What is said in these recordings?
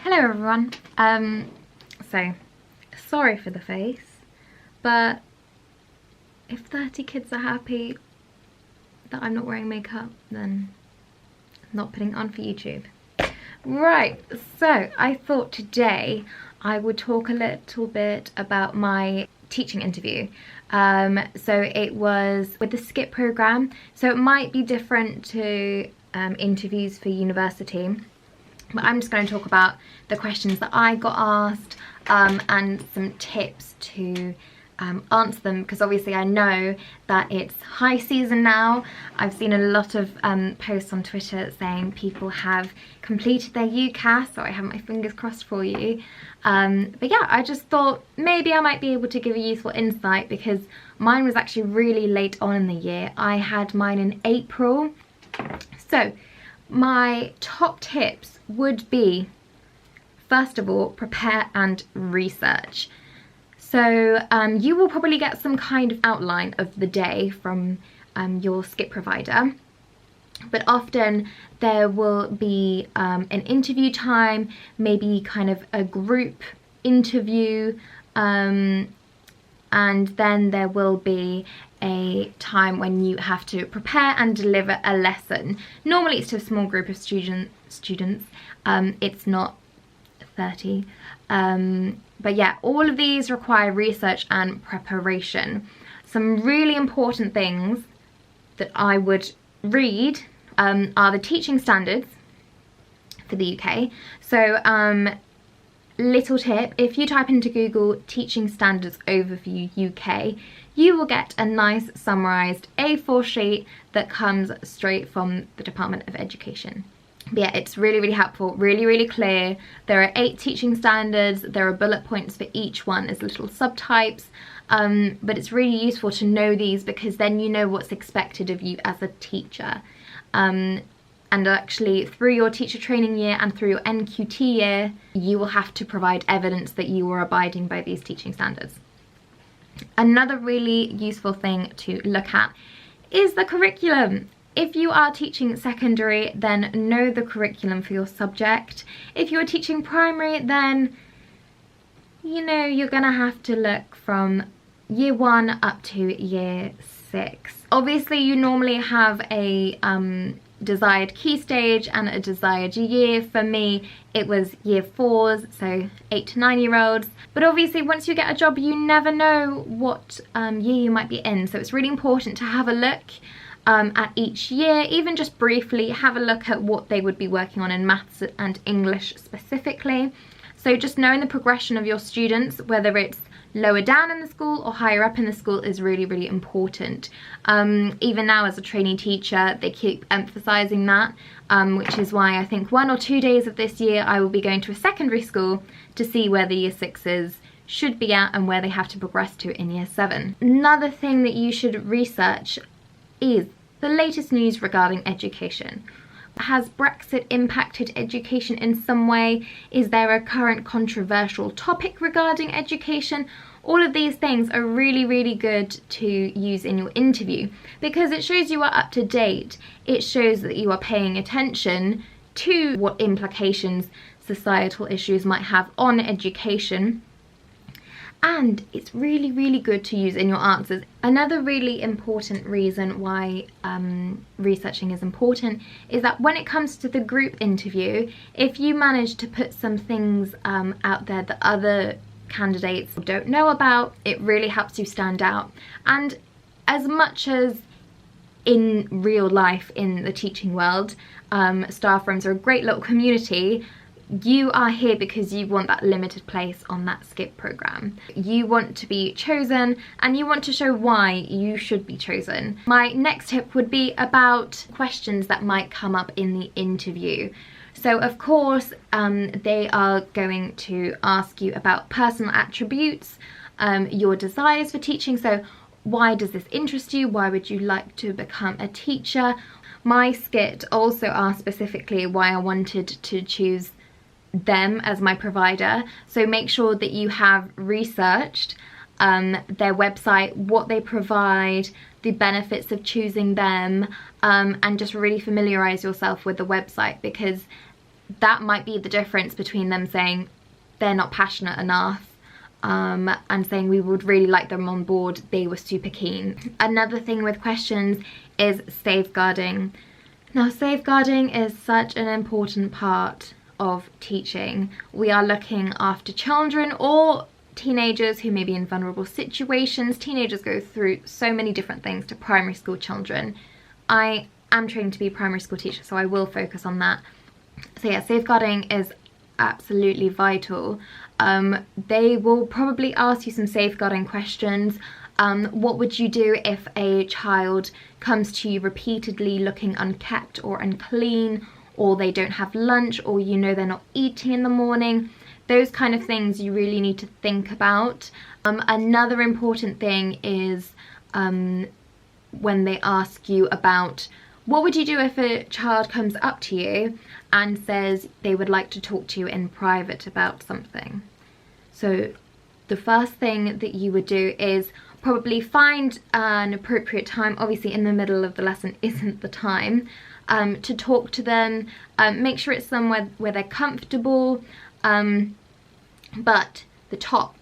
Hello everyone. So sorry for the face, but if 30 kids are happy that I'm not wearing makeup, then I'm not putting it on for YouTube. Right, so I thought today I would talk a little bit about my teaching interview. So it was with the SCITT program, so it might be different to interviews for university. But I'm just going to talk about the questions that I got asked and some tips to answer them, because obviously I know that it's high season now. I've seen a lot of posts on Twitter saying people have completed their UCAS, so I have my fingers crossed for you. But yeah, I just thought maybe I might be able to give a useful insight, because mine was actually really late on in the year. I had mine in April. So my top tips would be, first of all, prepare and research. So you will probably get some kind of outline of the day from your SCITT provider, but often there will be an interview time, maybe kind of a group interview, and then there will be a time when you have to prepare and deliver a lesson. Normally it's to a small group of students. It's not 30. But yeah, all of these require research and preparation. Some really important things that I would read are the teaching standards for the UK. So little tip, if you type into Google teaching standards overview UK, you will get a nice summarised A4 sheet that comes straight from the Department of Education. But yeah, it's really helpful, really clear. There are 8 teaching standards, there are bullet points for each one as little subtypes, but it's really useful to know these, because then you know what's expected of you as a teacher. And actually through your teacher training year and through your NQT year, you will have to provide evidence that you are abiding by these teaching standards. Another really useful thing to look at is the curriculum. If you are teaching secondary, then know the curriculum for your subject. If you're teaching primary, then you know you're gonna have to look from year 1 up to year 6. Obviously you normally have a desired key stage and a desired year. For me it was year 4s, so 8 to 9 year olds. But obviously once you get a job you never know what year you might be in, so it's really important to have a look at each year, even just briefly have a look at what they would be working on in maths and English specifically. So just knowing the progression of your students, whether it's lower down in the school or higher up in the school, is really important. Even now as a trainee teacher, they keep emphasising that, which is why I think 1 or 2 days of this year I will be going to a secondary school to see where the year 6s should be at and where they have to progress to in year 7. Another thing that you should research is the latest news regarding education. Has Brexit impacted education in some way? Is there a current controversial topic regarding education? All of these things are really good to use in your interview, because it shows you are up to date. It shows that you are paying attention to what implications societal issues might have on education. And it's really good to use in your answers. Another really important reason why researching is important is that when it comes to the group interview, if you manage to put some things out there that other candidates don't know about, it really helps you stand out. And as much as in real life in the teaching world, staff rooms are a great little community, you are here because you want that limited place on that SCITT program. You want to be chosen and you want to show why you should be chosen. My next tip would be about questions that might come up in the interview. So of course they are going to ask you about personal attributes, your desires for teaching. So why does this interest you? Why would you like to become a teacher? My SCITT also asked specifically why I wanted to choose them as my provider, so make sure that you have researched their website, what they provide, the benefits of choosing them, and just really familiarize yourself with the website, because that might be the difference between them saying they're not passionate enough and saying we would really like them on board, they were super keen. Another thing with questions is safeguarding. Now, safeguarding is such an important part of teaching. We are looking after children or teenagers who may be in vulnerable situations. Teenagers go through so many different things to primary school children. I am trained to be a primary school teacher, so I will focus on that. So yeah, safeguarding is absolutely vital. They will probably ask you some safeguarding questions. What would you do if a child comes to you repeatedly looking unkept or unclean, or they don't have lunch, or you know they're not eating in the morning? Those kind of things you really need to think about. Another important thing is when they ask you about what would you do if a child comes up to you and says they would like to talk to you in private about something. So the first thing that you would do is probably find an appropriate time. Obviously in the middle of the lesson isn't the time to talk to them. Make sure it's somewhere where they're comfortable. But the top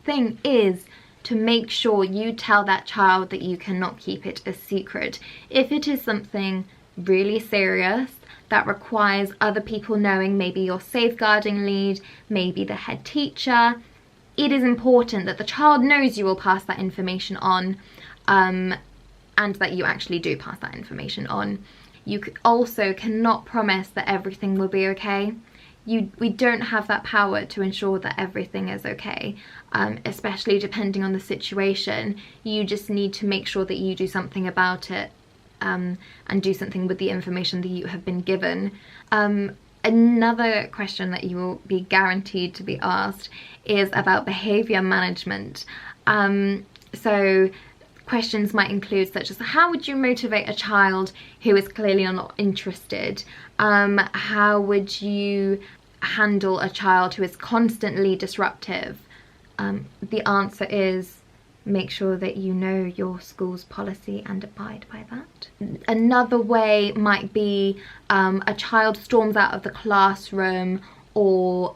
thing is to make sure you tell that child that you cannot keep it a secret. If it is something really serious that requires other people knowing, maybe your safeguarding lead, maybe the head teacher, it is important that the child knows you will pass that information on, and that you actually do pass that information on. You also cannot promise that everything will be okay. We don't have that power to ensure that everything is okay, especially depending on the situation. You just need to make sure that you do something about it, and do something with the information that you have been given. Another question that you will be guaranteed to be asked is about behaviour management. So questions might include such as, how would you motivate a child who is clearly not interested? How would you handle a child who is constantly disruptive? The answer is, make sure that you know your school's policy and abide by that. Another way might be a child storms out of the classroom, or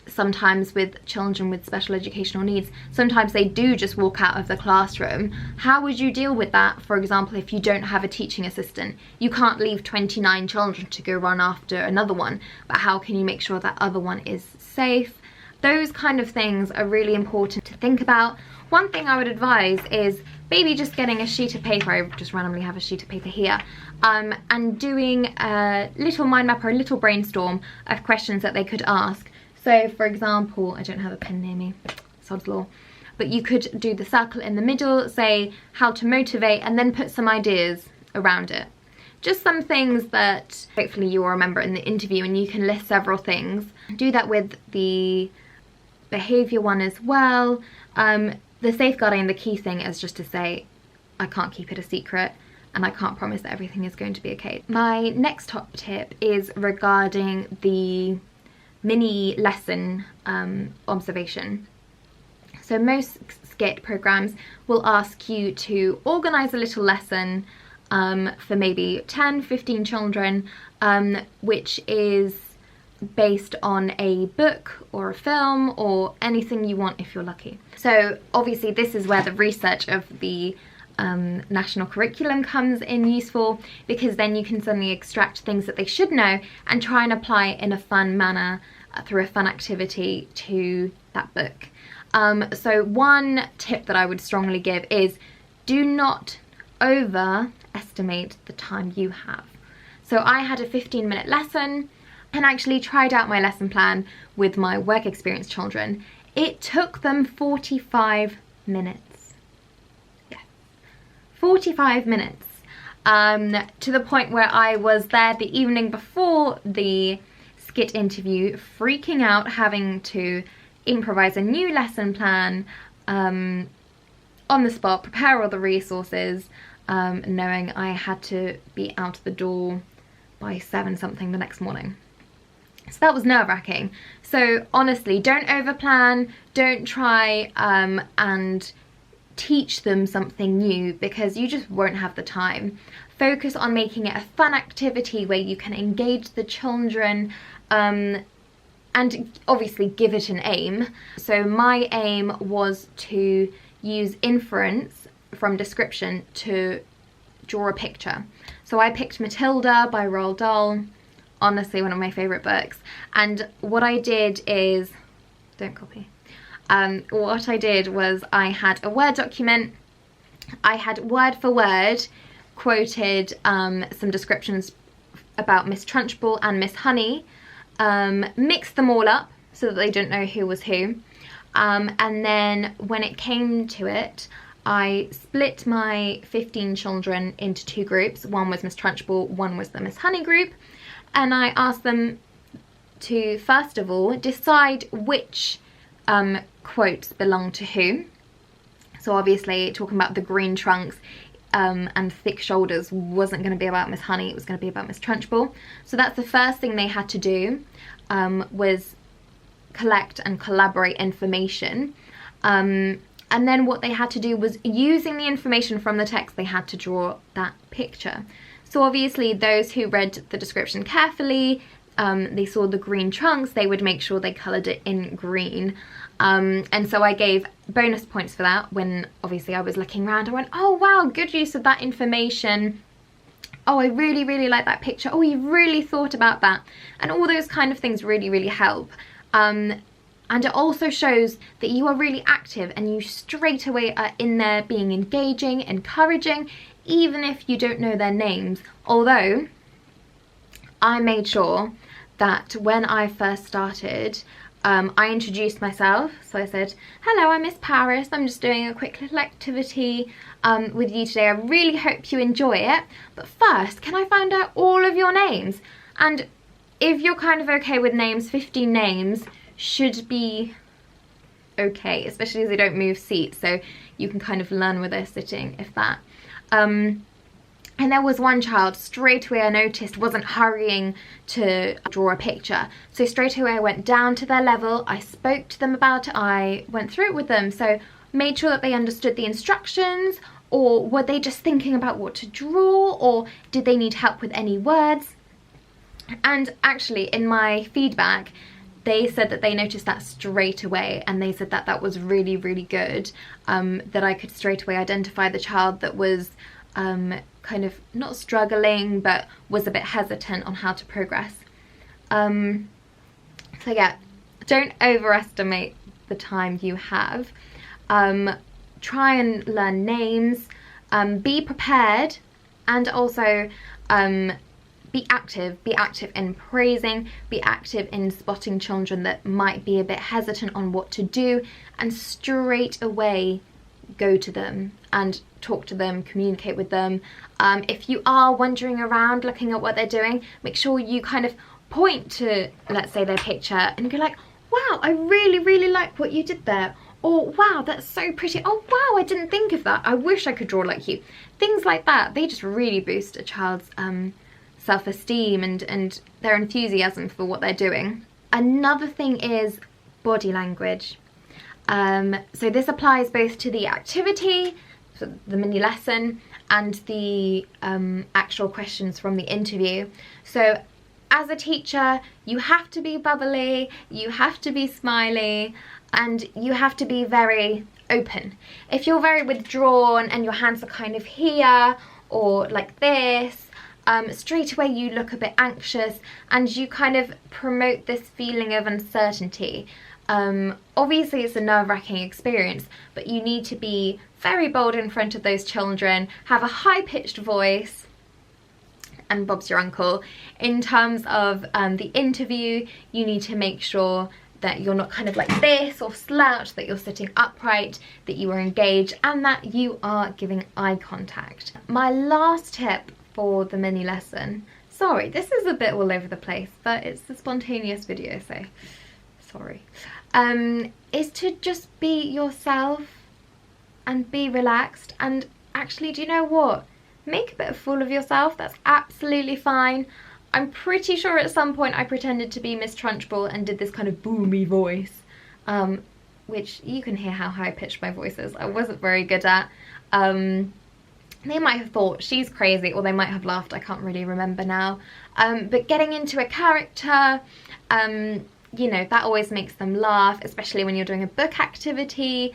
sometimes with children with special educational needs, sometimes they do just walk out of the classroom. How would you deal with that? For example, if you don't have a teaching assistant, you can't leave 29 children to go run after another one, but how can you make sure that other one is safe? Those kind of things are really important to think about. One thing I would advise is maybe just getting a sheet of paper. I just randomly have a sheet of paper here, and doing a little mind map or a little brainstorm of questions that they could ask. So for example, I don't have a pen near me, sod's law, but you could do the circle in the middle, say how to motivate, and then put some ideas around it. Just some things that hopefully you will remember in the interview, and you can list several things. Do that with the behaviour one as well. The safeguarding, the key thing is just to say, I can't keep it a secret, and I can't promise that everything is going to be okay. My next top tip is regarding the mini lesson observation. So most SCITT programs will ask you to organise a little lesson for maybe 10-15 children, which is based on a book or a film or anything you want if you're lucky. So obviously this is where the research of the national curriculum comes in useful, because then you can suddenly extract things that they should know and try and apply it in a fun manner through a fun activity to that book. So one tip that I would strongly give is, do not overestimate the time you have. So I had a 15-minute lesson and actually tried out my lesson plan with my work experience children. It took them 45 minutes. Yeah, 45 minutes. To the point where I was there the evening before the SCITT interview, freaking out, having to improvise a new lesson plan on the spot, prepare all the resources, knowing I had to be out the door by 7 something the next morning. So that was nerve-wracking. So honestly, don't overplan, don't try and teach them something new, because you just won't have the time. focus on making it a fun activity where you can engage the children, and obviously give it an aim. So my aim was to use inference from description to draw a picture. So I picked Matilda by Roald Dahl, honestly one of my favourite books, and what I did is, don't copy, what I did was I had a Word document, I had word for word quoted some descriptions about Miss Trunchbull and Miss Honey, mixed them all up so that they didn't know who was who, and then when it came to it, I split my 15 children into 2 groups. One was Miss Trunchbull, one was the Miss Honey group, and I asked them to first of all decide which quotes belong to who. So obviously talking about the green trunks and thick shoulders wasn't going to be about Miss Honey, it was going to be about Miss Trunchbull. So that's the first thing they had to do, was collect and collaborate information. And then what they had to do was, using the information from the text, they had to draw that picture. So obviously those who read the description carefully, they saw the green trunks, they would make sure they coloured it in green. And so I gave bonus points for that. When obviously I was looking around, I went, oh wow, good use of that information. Oh, I really, really like that picture. Oh, you really thought about that. And all those kind of things really, really help. And it also shows that you are really active and you straight away are in there being engaging, encouraging, even if you don't know their names. Although I made sure that when I first started, I introduced myself. So I said, hello, I'm Miss Paris. I'm just doing a quick little activity with you today. I really hope you enjoy it. But first, can I find out all of your names? And if you're kind of okay with names, 15 names should be okay, especially as they don't move seats, so you can kind of learn where they're sitting, if that. And there was one child straight away I noticed wasn't hurrying to draw a picture, so straight away I went down to their level, I spoke to them about it, I went through it with them, so made sure that they understood the instructions, or were they just thinking about what to draw, or did they need help with any words. And actually in my feedback they said that they noticed that straight away, and they said that that was really, really good, that I could straight away identify the child that was kind of not struggling but was a bit hesitant on how to progress. So yeah, don't overestimate the time you have. Try and learn names, be prepared, and also be active in praising, be active in spotting children that might be a bit hesitant on what to do, and straight away go to them and talk to them, communicate with them. If you are wandering around looking at what they're doing, make sure you kind of point to, let's say, their picture and go like, wow, I really, really like what you did there. Or wow, that's so pretty. Oh wow, I didn't think of that. I wish I could draw like you. Things like that, they just really boost a child's self-esteem and their enthusiasm for what they're doing. Another thing is body language. So this applies both to the activity, so the mini lesson, and the actual questions from the interview. So as a teacher, you have to be bubbly, you have to be smiley, and you have to be very open. If you're very withdrawn and your hands are kind of here or like this, straight away you look a bit anxious and you kind of promote this feeling of uncertainty. Obviously it's a nerve-wracking experience, but you need to be very bold in front of those children, have a high-pitched voice, and Bob's your uncle. In terms of the interview, you need to make sure that you're not kind of like this or slouched, that you're sitting upright, that you are engaged, and that you are giving eye contact. My last tip for the mini lesson, sorry, this is a bit all over the place, but it's a spontaneous video, so sorry, is to just be yourself and be relaxed. And actually, do you know what? Make a bit of a fool of yourself, that's absolutely fine. I'm pretty sure at some point I pretended to be Miss Trunchbull and did this kind of boomy voice, which you can hear how high pitched my voice is. I wasn't very good at. they might have thought she's crazy, or they might have laughed, I can't really remember now. But getting into a character, you know, that always makes them laugh, especially when you're doing a book activity.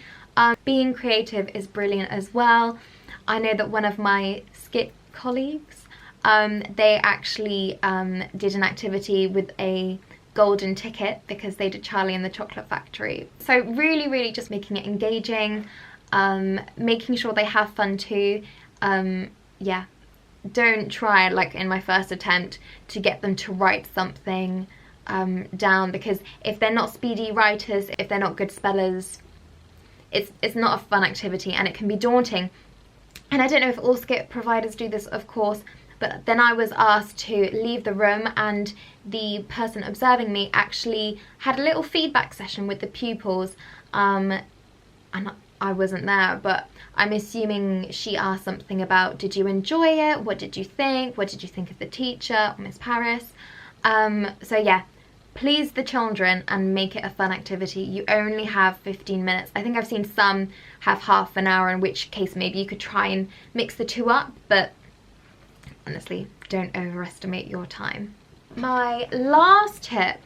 Being creative is brilliant as well. I know that one of my SCITT colleagues, they actually did an activity with a golden ticket because they did Charlie and the Chocolate Factory. So really just making it engaging, making sure they have fun too. Yeah, don't try, like in my first attempt, to get them to write something down, because if they're not speedy writers, if they're not good spellers, it's not a fun activity and it can be daunting. And I don't know if all SCITT providers do this, of course, but then I was asked to leave the room, and the person observing me actually had a little feedback session with the pupils, and I wasn't there, but I'm assuming she asked something about, did you enjoy it? What did you think? What did you think of the teacher, Miss Paris? So yeah, please the children and make it a fun activity. You only have 15 minutes. I think I've seen some have half an hour, in which case maybe you could try and mix the two up, but honestly, don't overestimate your time. My last tip,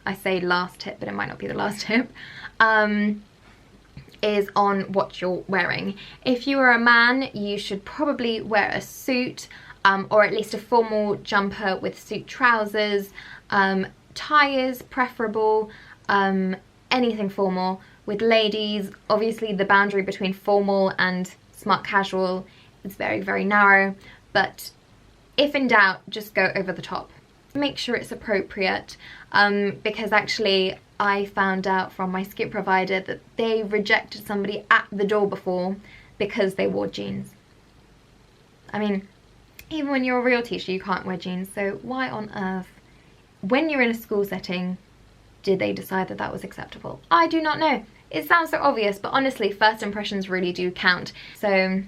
I say last tip, but it might not be the last tip, is on what you're wearing. If you are a man, you should probably wear a suit, or at least a formal jumper with suit trousers, tie is preferable, anything formal. With ladies, obviously the boundary between formal and smart casual is very narrow, but if in doubt, just go over the top. Make sure it's appropriate, because actually I found out from my SCITT provider that they rejected somebody at the door before because they wore jeans. I mean, even when you're a real teacher, you can't wear jeans, so why on earth, when you're in a school setting, did they decide that that was acceptable? I do not know. It sounds so obvious, but honestly, first impressions really do count. So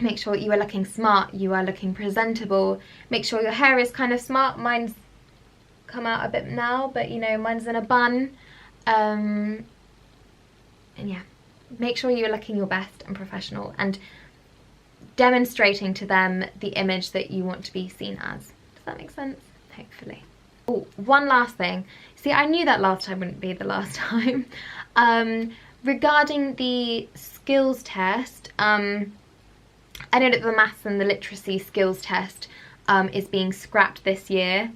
make sure you are looking smart, you are looking presentable, make sure your hair is kind of smart. Mine's come out a bit now, but you know, mine's in a bun. And yeah, make sure you're looking your best and professional and demonstrating to them the image that you want to be seen as. Does that make sense? Hopefully. Oh, one last thing. See, I knew that last time wouldn't be the last time. Regarding the skills test, I know that the maths and the literacy skills test is being scrapped this year.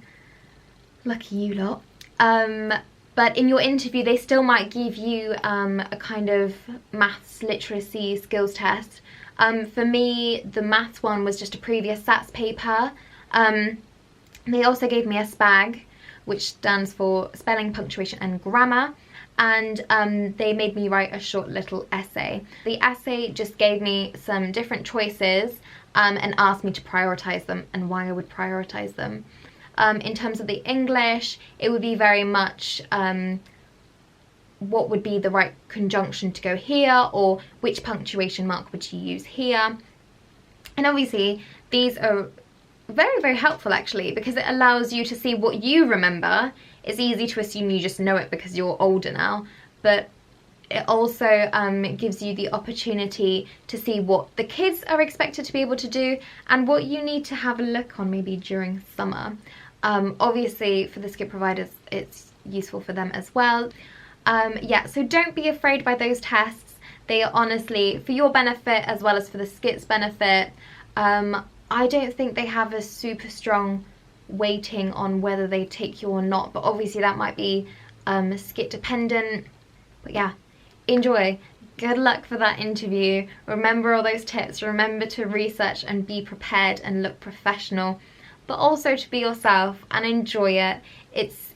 Lucky you lot. But in your interview, they still might give you a kind of maths literacy skills test. For me, the maths one was just a previous SATS paper. They also gave me a SPAG, which stands for Spelling, Punctuation and Grammar. And they made me write a short little essay. The essay just gave me some different choices and asked me to prioritise them and why I would prioritise them. In terms of the English, it would be very much what would be the right conjunction to go here, or which punctuation mark would you use here. And obviously these are very helpful actually, because it allows you to see what you remember. It's easy to assume you just know it because you're older now, but it also gives you the opportunity to see what the kids are expected to be able to do and what you need to have a look on maybe during summer. Obviously for the SCITT providers it's useful for them as well. Yeah, so don't be afraid by those tests. They are honestly for your benefit as well as for the SCITT's benefit. I don't think they have a super strong weighting on whether they take you or not, but obviously that might be SCITT dependent. But yeah, enjoy. Good luck for that interview. Remember all those tips. Remember to research and be prepared and look professional, but also to be yourself and enjoy it. It's,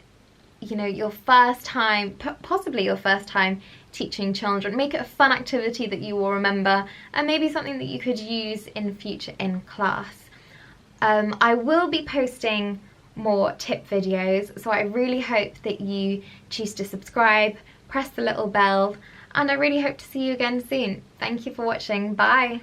you know, your first time, possibly your first time teaching children. Make it a fun activity that you will remember, and maybe something that you could use in future in class. I will be posting more tip videos, so I really hope that you choose to subscribe, press the little bell, and I really hope to see you again soon. Thank you for watching. Bye!